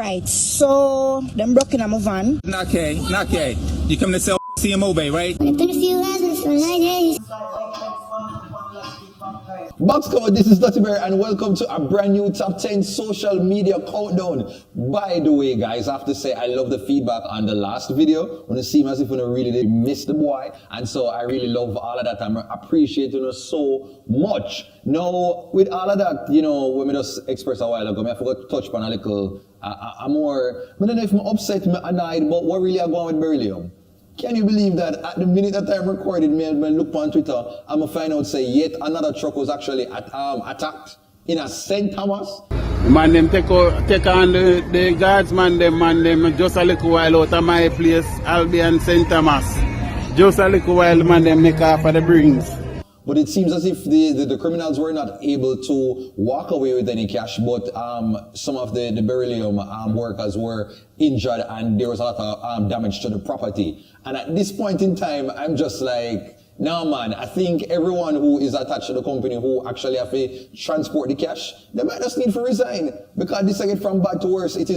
Alright, so them broke in a van. Okay. You come to sell CMO Bay, right? Boxcover, this is Duttyberry and welcome to a brand new top 10 social media countdown. By the way, guys, I have to say I love the feedback on the last video. When it seemed as if we really did miss the boy, and so I really love all of that. I'm appreciating it so much. Now, with all of that, you know, when we just expressed a while ago, I forgot to touch upon a little, I don't know if I'm upset, I'm annoyed, but what really are going with Beryllium? Can you believe that at the minute that I recorded, me look on Twitter, I'm gonna find out say yet another truck was actually attacked in a St. Thomas? Man, them take on the guardsman, them just a little while out of my place, Albion St. Thomas. Just a little while, man, them make off of the brings. But it seems as if the criminals were not able to walk away with any cash, but some of the Beryllium workers were injured and there was a lot of damage to the property. And at this point in time, I'm just like, no man, I think everyone who is attached to the company who actually have to transport the cash, they might just need to resign because this get from bad to worse. It's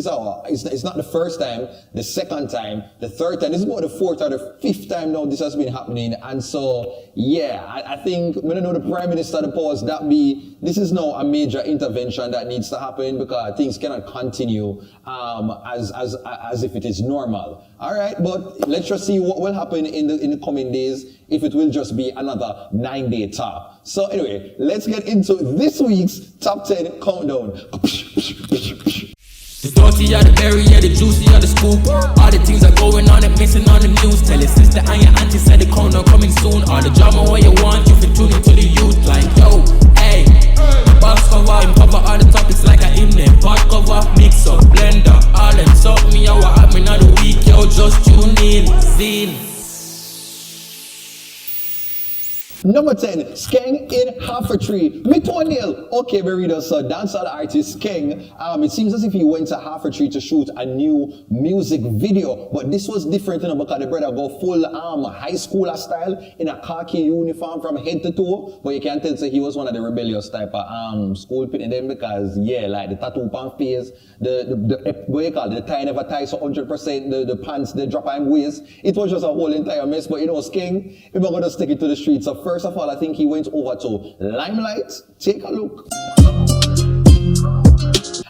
not the first time, the second time, the third time. This is about the fourth or the fifth time now this has been happening. And so, yeah, I think when I know the Prime Minister, the powers that be, this is now a major intervention that needs to happen because things cannot continue as if it is normal. All right, but let's just see what will happen in the coming days, if it will just be another 9-day top. So anyway, let's get into this week's top 10 countdown. The dirty are the berry, yeah, the juicy are the scoop. All the things are going on and missing on the news. Tell your sister and your auntie said the countdown coming soon. All the drama what you want, you can tune into the youth. Like, yo, hey, box cover, and cover all the topics like a hymn. Pot cover, mix up, blender, all them suck me out, what happened on the week, yo, just tune in, zine. Number 10, Skeng in half a tree. Me toenail. Okay, Beryllium, so dancehall artist Skeng, it seems as if he went to half a tree to shoot a new music video, but this was different, you know, because the brother go full high schooler style in a khaki uniform from head to toe, but you can tell say he was one of the rebellious type of school pit in them because, yeah, like the tattoo pan face, the what you call it, the tie never tie so 100%, the pants, they drop on waist. It was just a whole entire mess, but you know, Skeng, if we're going to stick it to the streets, so first of all, I think he went over to Limelight. Take a look.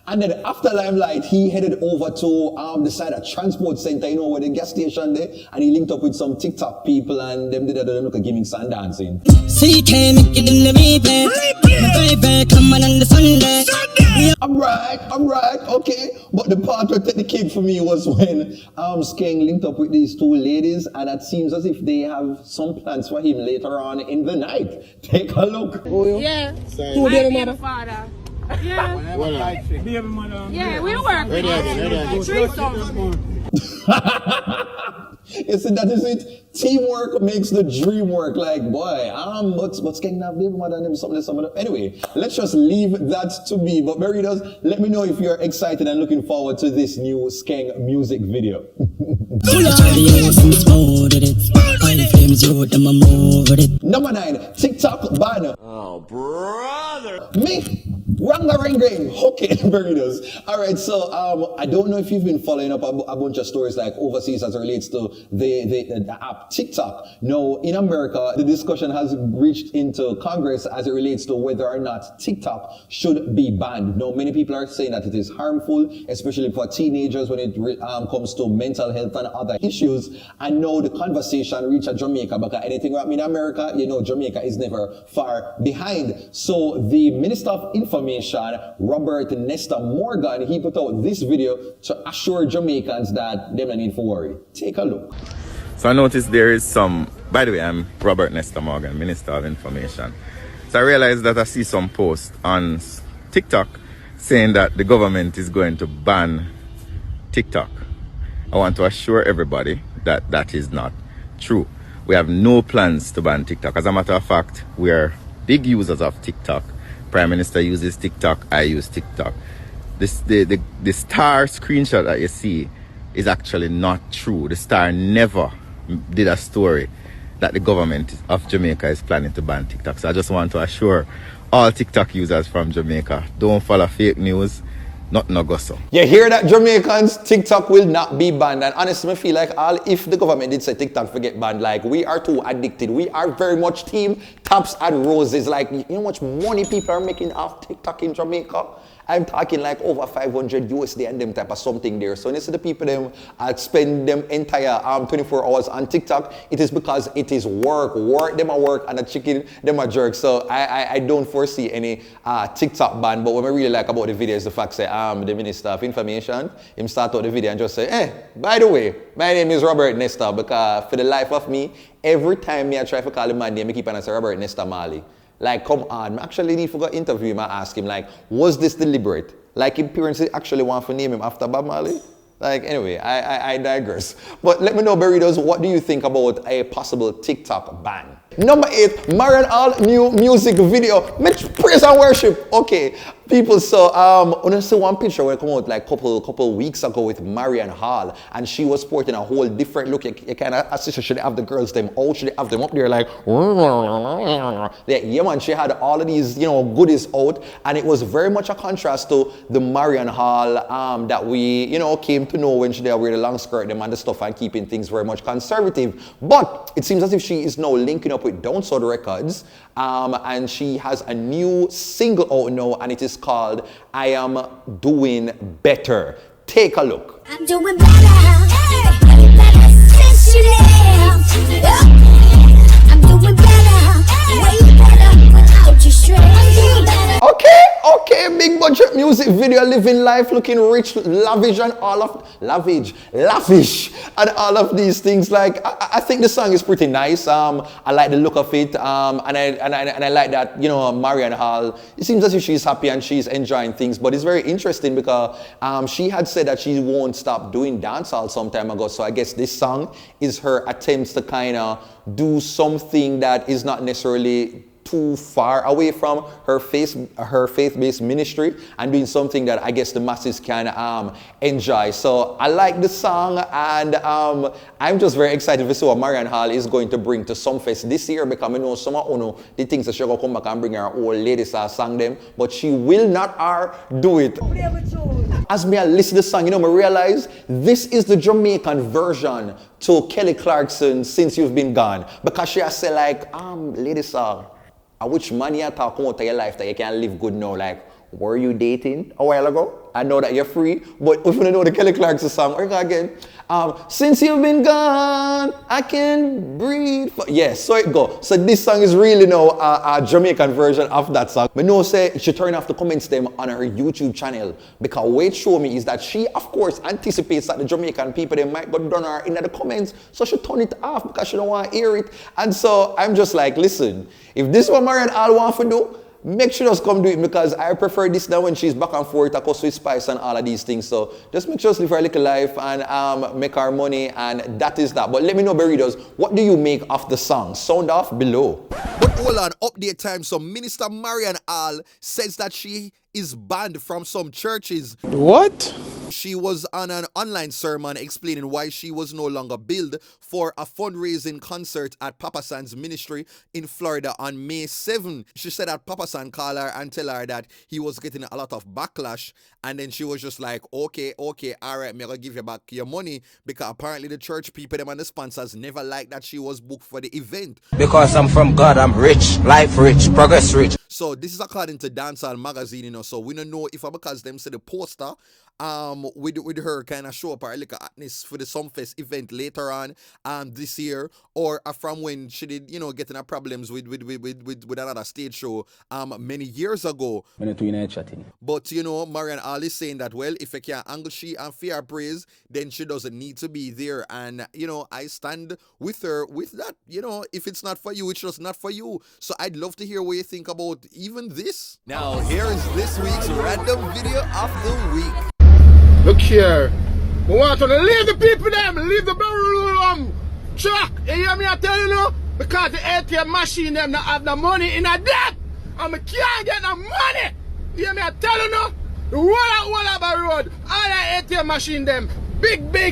And then after Limelight, he headed over to the side of Transport Center, you know, where the gas station there, and he linked up with some TikTok people and them did a look at gimmicks and dancing. See, came it in the replay. Come on the Sunday. I'm right, okay. But the part that took the cake for me was when Skeng linked up with these two ladies, and it seems as if they have some plans for him later on in the night. Take a look. Yeah. Who did it, mother? Father. Yeah. Yeah, we work. You see, that is it. Teamwork makes the dream work. Like, boy, but Skeng not baby mother and some of them. Anyway, let's just leave that to me. But Mary does, let me know if you're excited and looking forward to this new Skeng music video. Number 9, TikTok banner. Oh, brother. Me. Rangaring. Okay, very does. Alright, so I don't know if you've been following up a bunch of stories like overseas as it relates to the app TikTok. Now, in America, the discussion has reached into Congress as it relates to whether or not TikTok should be banned. Now, many people are saying that it is harmful, especially for teenagers when it comes to mental health and other issues. And now the conversation reached Jamaica because anything happening in America, you know, Jamaica is never far behind. So the Minister of Information, Robert Nesta Morgan, he put out this video to assure Jamaicans that they don't need to worry. Take a look. So I noticed there is some, by the way, I'm Robert Nesta Morgan, Minister of Information. So I realized that I see some posts on TikTok saying that the government is going to ban TikTok. I want to assure everybody that that is not true. We have no plans to ban TikTok. As a matter of fact, we are big users of TikTok. Prime Minister uses TikTok, I use TikTok. The star screenshot that you see is actually not true. The star never did a story that the government of Jamaica is planning to ban TikTok. So I just want to assure all TikTok users from Jamaica, don't follow fake news. Nothing no go so. You hear that, Jamaicans? TikTok will not be banned. And honestly, I feel like if the government did say TikTok forget banned, like we are too addicted. We are very much team taps and roses. Like, you know how much money people are making off TikTok in Jamaica? I'm talking like over 500 USD and them type of something there. So instead of people them spend them entire 24 hours on TikTok, it is because it is work. Work them a work and a chicken them a jerk. So I don't foresee any TikTok ban. But what I really like about the video is the fact that the Minister of Information, him start out the video and just say, by the way, my name is Robert Nesta, because for the life of me, every time I try to call him my name, I keep on saying Robert Nesta Mali. Like, come on, I actually need to go interview him and ask him, like, was this deliberate? Like, his parents actually want to name him after Bob Marley? Like, anyway, I digress. But let me know, Burritos, what do you think about a possible TikTok ban? Number 8, Marion All new music video. Praise and worship. Okay, people, so I see one picture where it came out like couple weeks ago with Marion Hall, and she was sporting a whole different look. You kind of assist, should have the girls them out, should have them up there like yeah man, she had all of these, you know, goodies out, and it was very much a contrast to the Marion Hall that we, you know, came to know when she wear the long skirt them and the stuff and keeping things very much conservative. But it seems as if she is now linking up with Down South Records, and she has a new single out now, and it is called I Am Doing Better. Take a look. I'm doing better. Better since you left. I'm doing better. Way better without you straight. I'm doing better. Okay, big budget music video, living life, looking rich, lavish, and all of lavish and all of these things. Like I think the song is pretty nice. I like the look of it, and I like that, you know, Marion Hall. It seems as if she's happy and she's enjoying things. But it's very interesting because she had said that she won't stop doing dancehall some time ago. So I guess this song is her attempts to kind of do something that is not necessarily too far away from her faith-based ministry, and doing something that I guess the masses can enjoy. So I like the song, and I'm just very excited to see what Marion Hall is going to bring to Sumfest this year, because I know some of the things that she will come back and bring her old ladies song them, but she will not do it. As me I listen to the song, you know, I realize this is the Jamaican version to Kelly Clarkson Since You've Been Gone, because she has said like, ladies which man you talk about your life that you can live good now? Like, were you dating a while ago? I know that you're free, but if you don't know the Kelly Clarkson song, or again, since you've been gone, I can breathe. Yes, so it go. So this song is really now a Jamaican version of that song. But no, say she turn off the comments them on her YouTube channel, because what it show me is that she, of course, anticipates that the Jamaican people they might go down her in the comments, so she turn it off because she don't want to hear it. And so I'm just like, listen, if this is what Marion all want to do, make sure just come do it, because I prefer this than when she's back and forth across with Spice and all of these things. So just make sure to live her little life and make our money, and that is that. But let me know, Burritos, what do you make of the song? Sound off below. But hold on, update time. So Minister Marion Hall says that she is banned from some churches. What? She was on an online sermon explaining why she was no longer billed for a fundraising concert at Papa San's ministry in Florida on May 7. She said that Papa San called her and tell her that he was getting a lot of backlash, and then she was just like, okay, all right, I'm gonna give you back your money, because apparently the church people them and the sponsors never liked that she was booked for the event. Because I'm from God, I'm rich, life rich, progress rich. So this is according to Dancehall magazine, you know, so we don't know if because them say the poster with her kind of show up her little hotness for the Sumfest event later on this year, or from when she did, you know, getting her problems with another stage show many years ago. But you know, Marion Hall is saying that, well, if I can angle she and fear praise, then she doesn't need to be there. And you know, I stand with her with that. You know, if it's not for you, it's just not for you. So I'd love to hear what you think about even this. Now here is this week's random video of the week. Look here. We want to leave the people them, leave the Beryllium truck. You hear me? I tell you now, because the ATM machine them not have the money in a debt, and we can't get the money. You hear me? I tell you now, the whole of the road, all the ATM machine them, big, pay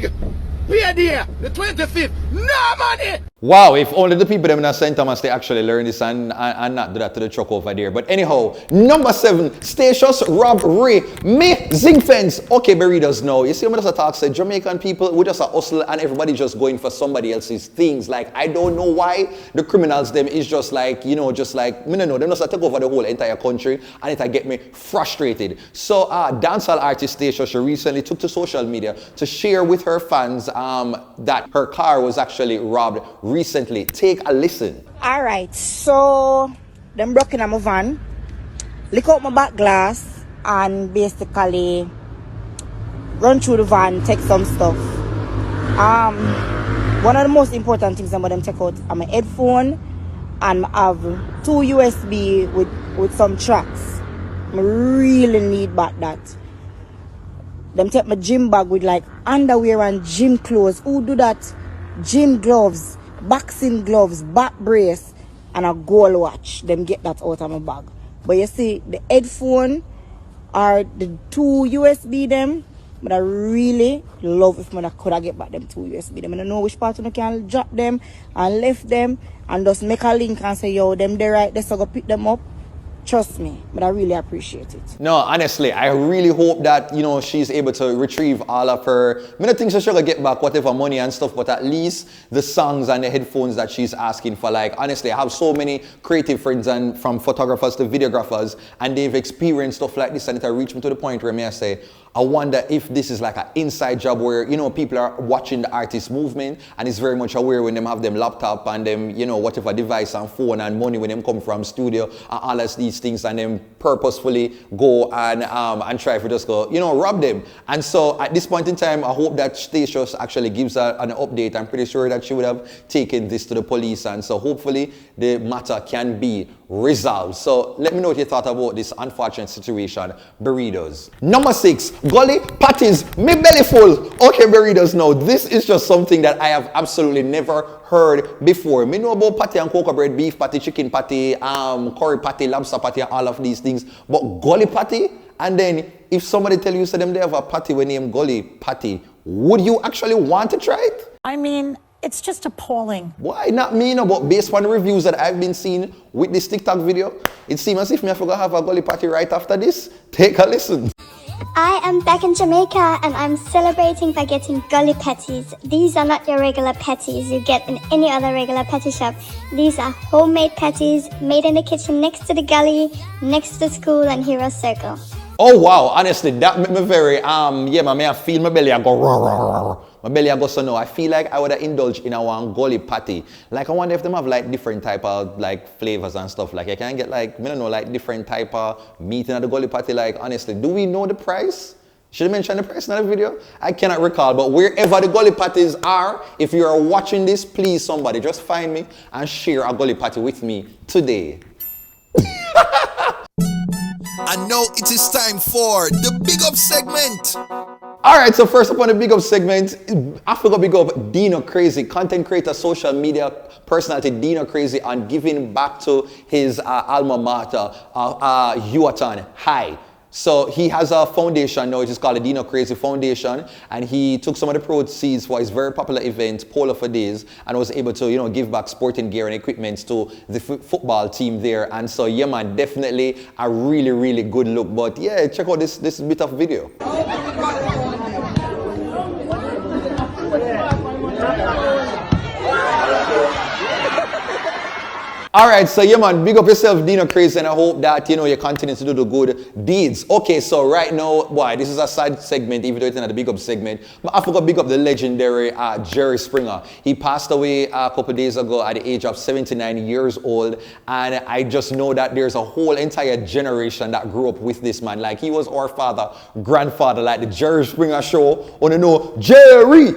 there, the 25th, no money. Wow, if only the people them in St. Thomas they actually learn this and not do that to the truck over there. But anyhow, number 7, Stacious, Rob, Ray, me, Zinc Fence. Okay, Beryllium now. You see, I'm just a talk say Jamaican people, we just a hustle and everybody just going for somebody else's things. Like, I don't know why the criminals them is just like, you know, just like, me no know, them just take over the whole entire country and it get me frustrated. So, dancehall artist Stacious, she recently took to social media to share with her fans that her car was actually robbed recently. Take a listen. Alright, so them broke in my van, lick out my back glass and basically run through the van, take some stuff. One of the most important things about them take out are my headphone and I have 2 USB with some tracks. I really need back that. Them take my gym bag with like underwear and gym clothes. Who do that? Gym gloves, boxing gloves, back brace, and a gold watch. Them get that out of my bag. But you see, the headphone or the 2 USB them, but I really love if I could get back them 2 USB them. I don't know which part I can drop them and left them and just make a link and say, yo, them they right there, so go pick them up. Trust me, but I really appreciate it. No, honestly, I really hope that, you know, she's able to retrieve all of her, I don't think she's gonna get back whatever money and stuff, but at least the songs and the headphones that she's asking for. Like, honestly, I have so many creative friends and from photographers to videographers, and they've experienced stuff like this, and it has reached me to the point where I say, I wonder if this is like an inside job where, you know, people are watching the artist movement and is very much aware when them have them laptop and them, you know, whatever device and phone and money when them come from studio and all of these things, and them purposefully go and try to just go, you know, rob them. And so at this point in time, I hope that Stacious actually gives her an update. I'm pretty sure that she would have taken this to the police, and so hopefully the matter can be resolved. So let me know what you thought about this unfortunate situation, burritos. Number 6, Gully, Patties, me belly full. Okay, burritos, now this is just something that I have absolutely never heard before. Me know about patty and cocoa bread, beef patty, chicken patty, curry patty, lobster patty, all of these things. But Gully patty, and then if somebody tell you, say them they have a patty when named Gully patty, would you actually want to try it? I mean, it's just appalling. Why not me? No, but based on the reviews that I've been seeing with this TikTok video, it seems as if me I forgot have a Gully party right after this. Take a listen. I am back in Jamaica and I'm celebrating by getting Gully patties. These are not your regular patties you get in any other regular patty shop. These are homemade patties made in the kitchen next to the gully, next to the school and Hero Circle. Oh wow, honestly, that made me very, I feel my belly, I go, rah, rah, rah. My belly, I go, so no, I feel like I would have indulged in a one Gully patty. Like, I wonder if them have, like, different type of, like, flavors and stuff. Like, I can get, like, I don't know, like, different type of meat in the Gully patty. Like, honestly, do we know the price? Should I mention the price in the video? I cannot recall, but wherever the Gully patties are, if you are watching this, please, somebody, just find me and share a Gully patty with me today. And now it is time for the Big Up segment. Alright, so first up on the Big Up segment, I forgot Big Up Dino Crazy, content creator, social media personality Dino Crazy, on giving back to his alma mater, Uaton High. So he has a foundation now, it is called the Dino Crazy Foundation, and he took some of the proceeds for his very popular event, Polo for Days, and was able to, you know, give back sporting gear and equipment to the football team there. And so, yeah man, definitely a really, really good look. But yeah, check out this bit of video. Alright, so yeah man, big up yourself, Dino Crazy, and I hope that, you know, you continue to do the good deeds. Okay, so right now, boy, this is a side segment, even though it's not the Big Up segment, but I forgot big up the legendary Jerry Springer. He passed away a couple days ago at the age of 79 years old, and I just know that there's a whole entire generation that grew up with this man. Like, he was our father, grandfather, like the Jerry Springer show, on you know, Jerry!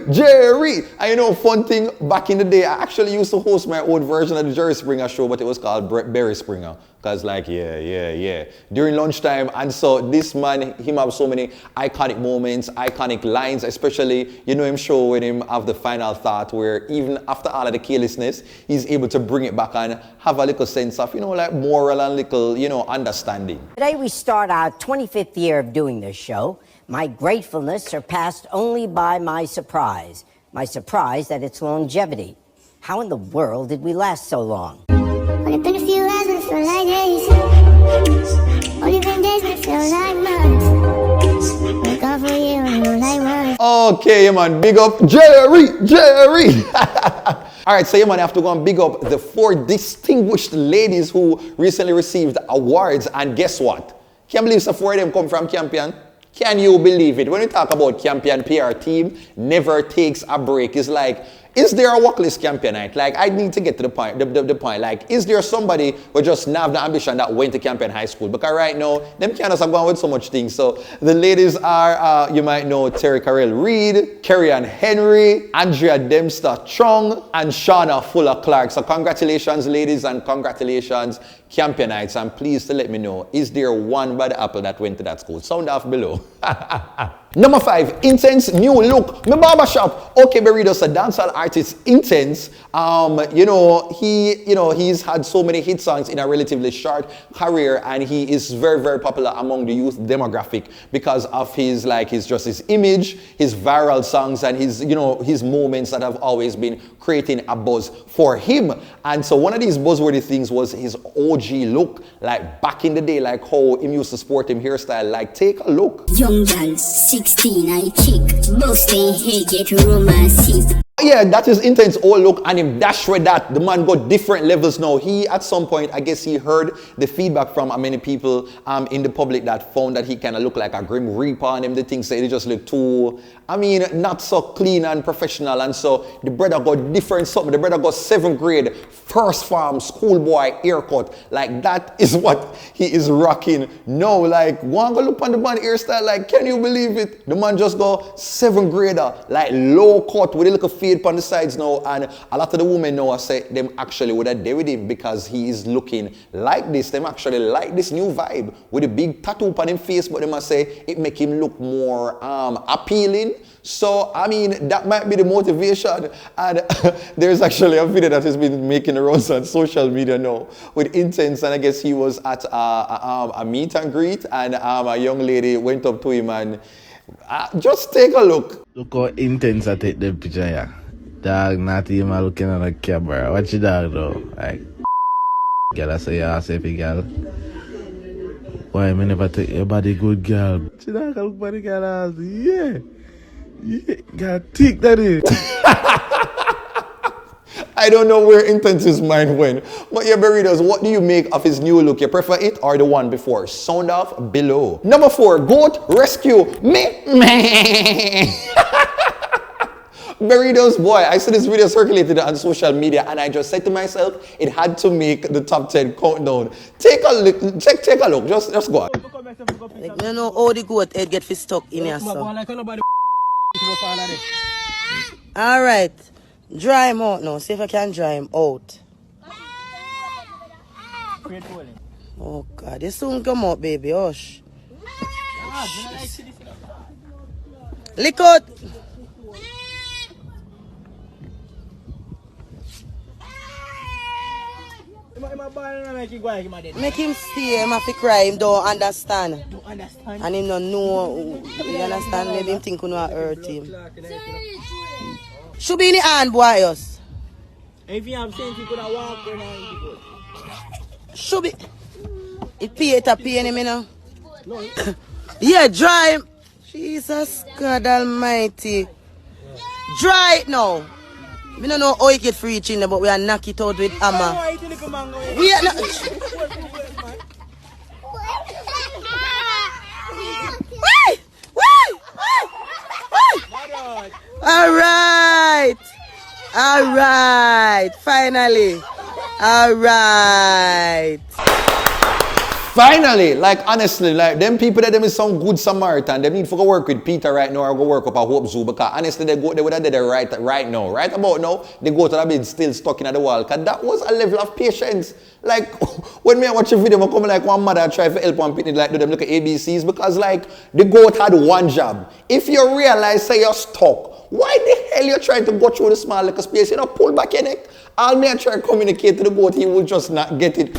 And you know, fun thing, back in the day, I actually used to host my own version of the Jerry Springer show, but it was called Berry Springer. Because like, yeah. During lunchtime, and so this man, him have so many iconic moments, iconic lines, especially, you know, him show with him have the final thought where even after all of the carelessness, he's able to bring it back and have a little sense of, you know, like moral and little, you know, understanding. Today we start our 25th year of doing this show. My gratefulness surpassed only by my surprise that its longevity. How in the world did we last so long? Only been a few hours, but it feel like days. Only been days, but it feel like months. We're gone for a year, only know like months. Okay, yeah, man, big up Jerry. All right, so yeah, man, I have to go and big up the 4 distinguished ladies who recently received awards. And guess what? Can't believe so 4 of them come from Campion. Can you believe it? When we talk about Campion PR team, never takes a break. It's like, is there a workless Campionite? Like, I need to get to the point. The point. Like, is there somebody who just have the ambition that went to Campion High School? Because right now, them candidates are going with so much things. So the ladies are, you might know, Terry Carell Reed, Kerry-Ann Henry, Andrea Dempster Chung, and Shauna Fuller Clark. So congratulations, ladies, and congratulations, Campionites. And please to let me know, is there one bad apple that went to that school? Sound off below. Number 5, Intence new look. My barbershop. Okay, Beryllium, a dancehall artist, Intence. He's had so many hit songs in a relatively short career, and he is very, very popular among the youth demographic because of his image, his viral songs, and his moments that have always been creating a buzz for him. And so one of these buzzworthy things was his OG look, like back in the day, like how him used to sport him hairstyle. Like, take a look. Young girl, 16, I kick. Busting head, get romantic. Yeah, that is Intence old look, and him dash with that. The man got different levels now. He, at some point, I guess he heard the feedback from many people in the public that found that he kind of looked like a Grim Reaper, and them the things say they just look too, not so clean and professional. And so the brother got different something. The brother got 7th grade, first farm, schoolboy haircut. Like, that is what he is rocking now. Like, one go look on the man hairstyle, like, can you believe it? The man just go 7th grader, like low cut with a little fade on the sides now, and a lot of the women now say them actually would have dealt with him because he is looking like this. Them actually like this new vibe with a big tattoo on his face, but they must say it make him look more appealing. So that might be the motivation. And there's actually a video that has been making the rounds on social media now with Intence, and I guess he was at a meet and greet, and a young lady went up to him and just take a look. Look how Intence I take the picture here. Dog, not even looking at the camera. What you dog though? Like, girl, I say you're a safe girl. Why me never take your body good girl? She dog look body girl. Yeah. Got thick that is. I don't know where Intence's mind went. But yeah, Beryllium, what do you make of his new look? You prefer it or the one before? Sound off below. Number 4, goat rescue. Beryllium's boy, I saw this video circulated on social media, and I just said to myself, it had to make the top 10 countdown. Take a look. Take a look. Just go on. You know how the goat head get stuck in here, so. All right. Dry him out now. See if I can dry him out. Oh, God. You soon come out, baby. Hush. Lick out. Make him stay. Him have to cry. Him don't understand. And him don't know. You understand? Maybe him think you know hurt him. Should be in the hand, boy, yes. If you have sense, you could have walked or not. Should be. It pay him, you know. Yeah, dry him. Jesus God Almighty. Dry it now. We don't know how you get free in there, but we are knock it out with hammer. We are not. All right. Finally. All right. Finally, like honestly, like them people that them is some good Samaritan, they need to go work with Peter right now or go work up a Hope Zoo, because honestly they would have did it right now. Right about now, they go to the bed still stuck in the wall, because that was a level of patience. Like when me watch a video, I come like one mother try to help one pitney like do them look at ABCs, because like the goat had one job. If you realize say you're stuck, why the hell you trying to go through the small little space? You know, pull back your neck. All me I try to communicate to the goat, he will just not get it.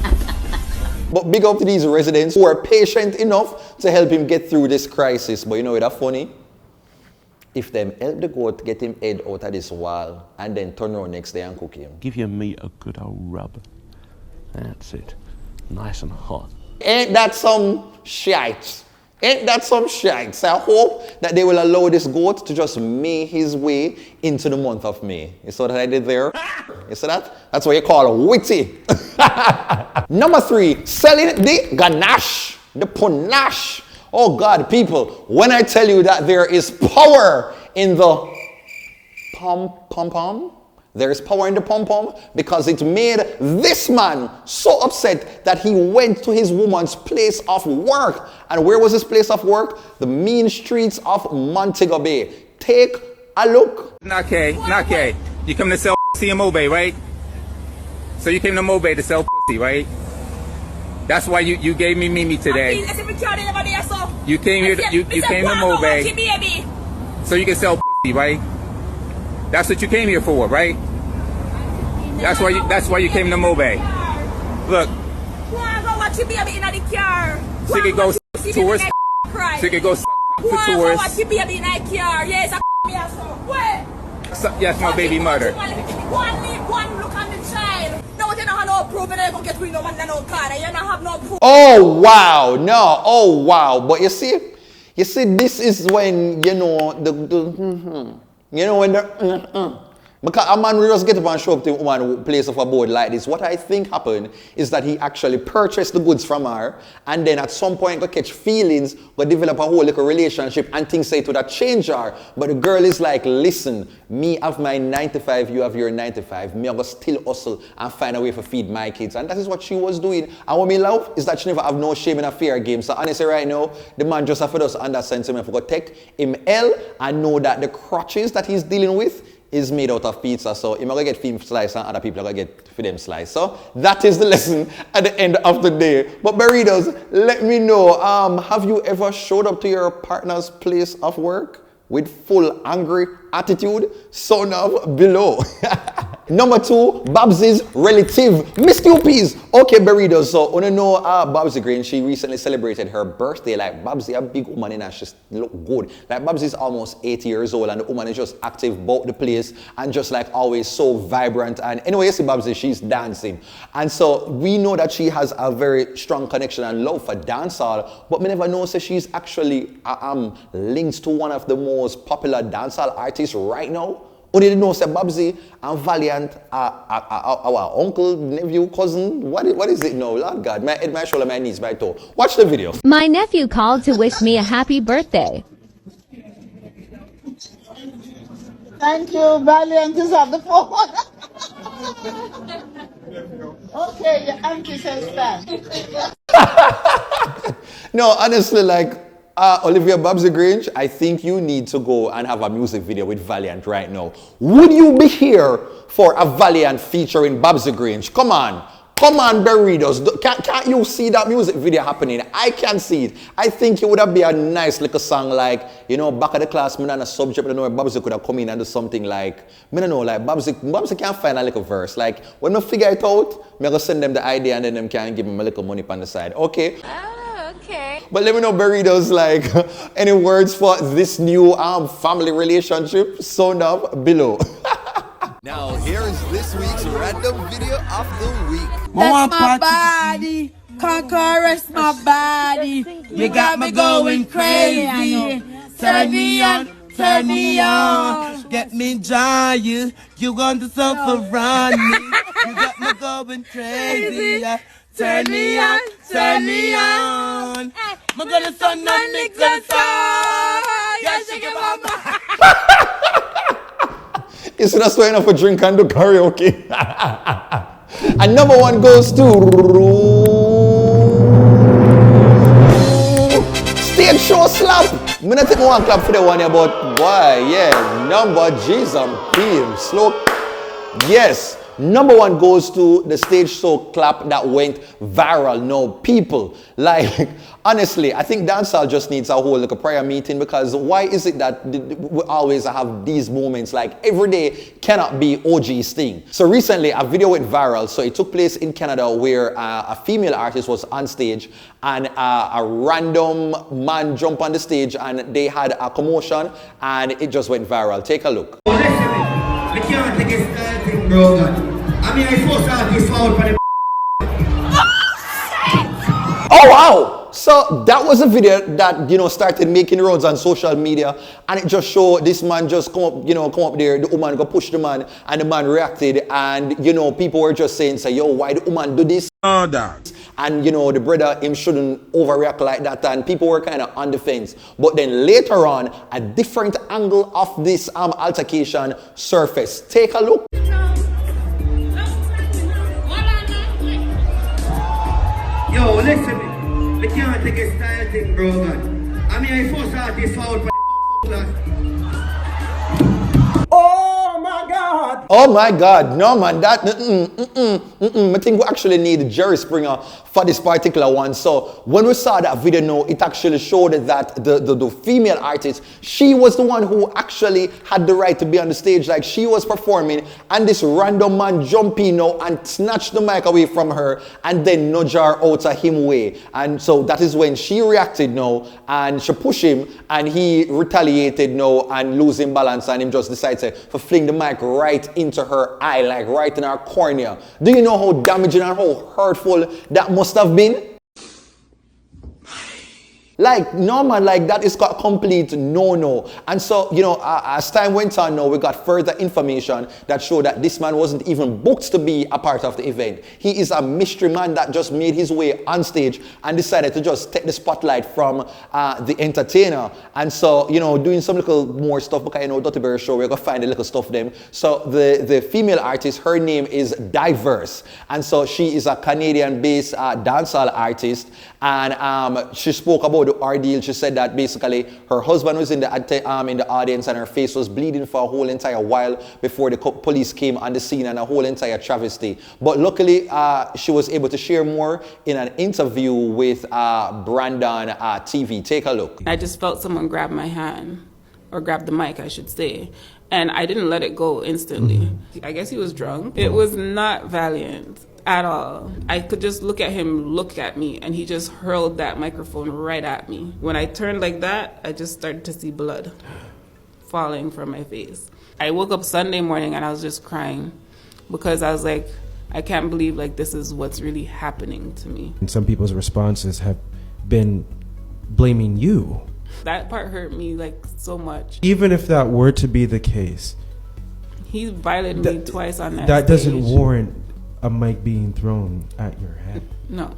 But big up to these residents who are patient enough to help him get through this crisis. But you know what's funny? if them help the goat get him head out of this wall and then turn around next day and cook him. Give your meat a good old rub. That's it. Nice and hot. Ain't that some shite? Ain't that some shite? So I hope that they will allow this goat to just May his way into the month of May. You saw what I did there? You see that? That's what you call witty. Number 3, selling the Gnash, the panache. Oh God, people, when I tell you that there is power in the pom-pom, there is power in the pom-pom because it made this man so upset that he went to his woman's place of work. And where was his place of work? The mean streets of Montego Bay. Take a look. Okay. You come to sell pussy in Mobay, right? So you came to Mobay to sell pussy, right? That's why you gave me Mimi today. You came here, you came to Mobay so you can sell pussy, right? That's what you came here for, right? That's why you came to Mobay. Look. So you can go tours. So you can go to tours. Yes, my baby mother. Oh wow, no, oh wow. But you see, this is when you know when the because a man will just get up and show up to a woman place of a board like this. What I think happened is that he actually purchased the goods from her and then at some point go catch feelings, go develop a whole little relationship and things say to that change her. But the girl is like, listen, me have my 95, you have your 95. Me I go still hustle and find a way to feed my kids. And that is what she was doing. And what me love is that she never have no shame in a fair game. So honestly right now, the man just have to just understand him for go take him L and know that the crutches that he's dealing with is made out of pizza, so you're going to get film slice and other people are going to get for them slice. So that is the lesson at the end of the day. But burritos, let me know, have you ever showed up to your partner's place of work with full angry attitude? Sound of below. Number 2, Babsy's relative, Miss Cupies. Okay, burritos. So, you know, Babsy Green, she recently celebrated her birthday. Like, Babsy, a big woman in her, she look good. Like, Babsy's almost 80 years old, and the woman is just active about the place and just like always so vibrant. And anyway, you see Babsy, she's dancing. And so, we know that she has a very strong connection and love for dancehall, but we never know so she's actually linked to one of the most popular dancehall artists right now. Who didn't know, say Babsy and Valiant, our uncle, nephew, cousin, what is it now? Lord God, my head, my shoulder, my knees, my toe. Watch the video. My nephew called to wish me a happy birthday. Thank you, Valiant is on the phone. Okay, your auntie says that. No, honestly, like, Olivia Babsy Grange, I think you need to go and have a music video with Valiant right now. Would you be here for a Valiant featuring Babsy Grange? Come on, burritos. Can't you see that music video happening? I can see it. I think it would be a nice little song like, you know, back at the class, me on a subject, I don't know, Babsy could have come in and do something like, me don't know, like Babsy can't find a little verse. Like, when I figure it out, me gonna send them the idea and then them can give them a little money on the side. Okay? Okay. But let me know, burritos, like, any words for this new family relationship? Sound up below. Now, here is this week's random video of the week. That's my body, conquerors my body. You got me going crazy. Turn me on, get me dry. You want to suffer around me. You got me going crazy. Turn me on. I'm gonna turn on Nixon song. Yeah, shake it, mama. It's not so enough for drink and do karaoke. And number 1 goes to Stage Show Slap. I'm gonna take one clap for the one about boy, yeah, number G's and P. Slow. Yes. number one goes to the stage show clap that went viral. No, people, like, honestly, I think dancehall just needs a whole like a prayer meeting, because why is it that we always have these moments? Like, every day cannot be OG's thing. So recently a video went viral. So it took place in Canada, where a female artist was on stage, and a random man jumped on the stage, and they had a commotion, and it just went viral. Take a look. Oh, listen, I can't take a style thing, bro. I mean, I supposed to have this out for the Oh wow! So that was a video that, you know, started making rounds on social media, and it just showed this man just come up there, the woman go push the man, and the man reacted, and, you know, people were just saying, yo, why the woman do this? Oh, that. And, you know, the brother, him shouldn't overreact like that, and people were kind of on the fence. But then later on, a different angle of this altercation surfaced. Take a look. Yo, listen, I can't take a style thing, bro. I mean, I supposed to have this out for the Oh my God! Oh my God! No man, that I think we actually need Jerry Springer for this particular one. So when we saw that video, no, it actually showed that the female artist, she was the one who actually had the right to be on the stage, like she was performing, and this random man jumped in now and snatched the mic away from her, and then nudged her out of him way. And so that is when she reacted now, and she pushed him, and he retaliated now and losing balance, and him just decided to fling the mic right into her eye, like right in her cornea. Do you know how damaging and how hurtful that must have been? Like, no man, like that is a complete no-no. And so, you know, as time went on now, we got further information that showed that this man wasn't even booked to be a part of the event. He is a mystery man that just made his way on stage and decided to just take the spotlight from the entertainer. And so, you know, doing some little more stuff, because, you know, Duttyberryshow, we're going to find the little stuff them. So the female artist, her name is Diverse. And so she is a Canadian-based dancehall artist. And she spoke about the ordeal. She said that basically her husband was in the audience, and her face was bleeding for a whole entire while before the police came on the scene, and a whole entire travesty. But luckily, she was able to share more in an interview with Brandon TV. Take a look. I just felt someone grab my hand, or grab the mic, I should say. And I didn't let it go instantly. I guess he was drunk. It was not valiant at all. I could just look at him, look at me, and he just hurled that microphone right at me. When I turned like that, I just started to see blood falling from my face. I woke up Sunday morning and I was just crying, because I was like, I can't believe like this is what's really happening to me. And some people's responses have been blaming you. That part hurt me like so much. Even if that were to be the case, he violated me twice on that That stage. doesn't warrant a mic being thrown at your head. No.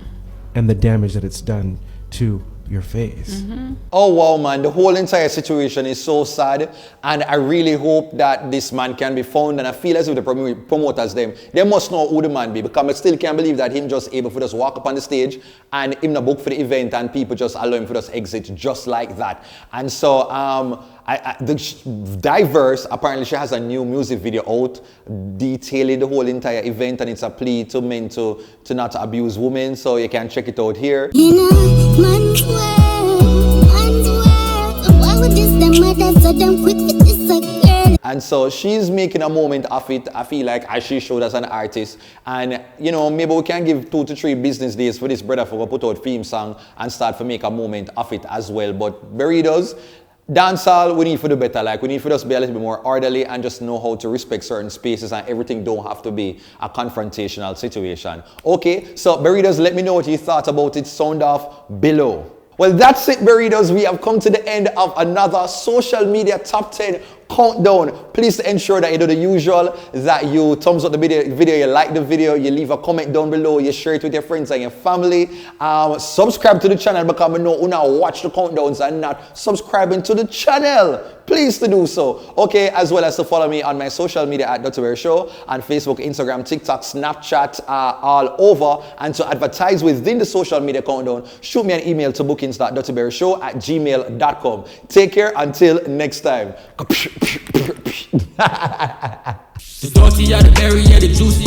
And the damage that it's done to your face. Oh wow, man, the whole entire situation is so sad, and I really hope that this man can be found, and I feel as if the promoters they must know who the man be, because I still can't believe that him just able to just walk up on the stage and him not book for the event, and people just allow him to just exit just like that. And so the Diverse, apparently she has a new music video out detailing the whole entire event, and it's a plea to men to not abuse women, so you can check it out here. And so she's making a moment of it, I feel like, as she showed as an artist. And, you know, maybe we can give 2 to 3 business days for this brother for put out theme song and start to make a moment of it as well. But Beryllium, dancehall, we need to do better. Like, we need to just be a little bit more orderly and just know how to respect certain spaces, and everything don't have to be a confrontational situation. Okay, so Beryllium, let me know what you thought about it. Sound off below. Well, that's it, Beryllium. We have come to the end of another social media top 10 countdown. Please ensure that you do the usual, that you thumbs up the video, you like the video, you leave a comment down below, you share it with your friends and your family. Subscribe to the channel, because I know you now watch the countdowns and not subscribing to the channel. Please to do so. Okay, as well as to follow me on my social media at TheDuttyBerryShow on Facebook, Instagram, TikTok, Snapchat, all over. And to advertise within the social media countdown, shoot me an email to bookings.duttyberryshow@gmail.com. Take care until next time. The dirty, the berry, the juicy.